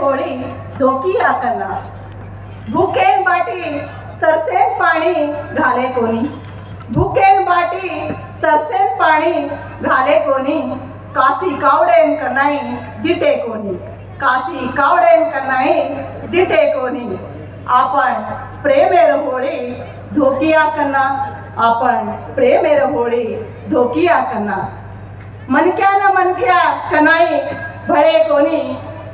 होळी धोकिया कन्ना भूकेन बाटी तरसेन पाणी घाले कोणी भूकेन बाटी तरसेन पाणी घाले कोणी काशी कावडेन कनाई दिटे कोणी काशी कावडेन कनाई दिटे कोणी आपण प्रेमेर होळी धोकिया कन्ना आपण प्रेमेर होळी धोकिया कन्ना मनक्या न मनक्या कनाई भळे कोणी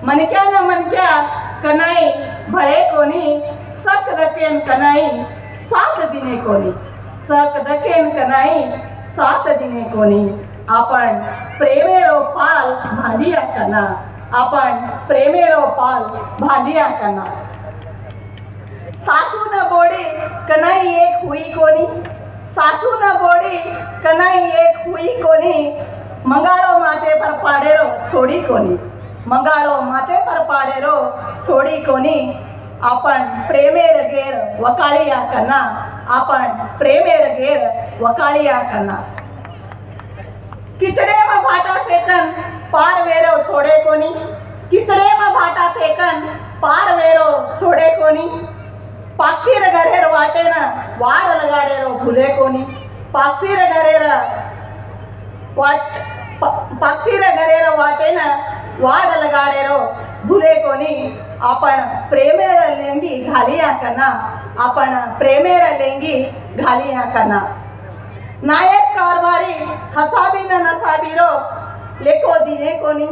मनक्या न मनक्या कनाई भळे कोणी सक दकेन कनाई सात दिने कोणी सक दकेन कनाई सात दिने कोणी आपण प्रेमेरो पाल भांदिया कना आपण प्रेमेरो पाल भांदिया कना सासू न बोडी कनाई एक हुई कोणी सासू न बोडी कनाई एक हुई कोणी मंगाळो माथे पर पाडेरो छोडी कोणी मंगाळो माथे पर पाडेरो छोडी कोणी आपण प्रेमेर गेर वकाळिया कना आपण प्रेमेर गेर वकाळिया कना किचडे में भाटा फेकन पार वेरो छोड़े कोणी किचडे में भाटा फेकन पार वेरो छोड़े कोणी पाकीर घरेर वाटेन वाड लगाडेरो भुले कोणी पाकीर घरेर वाटेन वाड लगाडेरो भुले कोणी आपण प्रेमेर लेंगी घालिया कना आपण प्रेमेर लेंगी घालिया कना नायक कारभारी हसाबी न नसाबीरो लेको दिने कोणी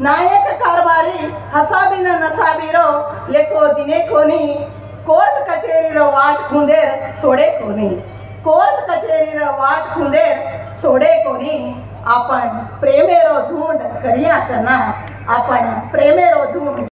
नायक कारभारी हसाबी न नसाबीरो लेको दिने कोणी कोर्ट कचेरीरो वाट खुंदेर छोडे कोणी कोर्ट कचेरीरो वाट खुंदेर छोडे कोणी आपण प्रेमेरो धूंड करिया कना आपण प्रेमेरो धूंड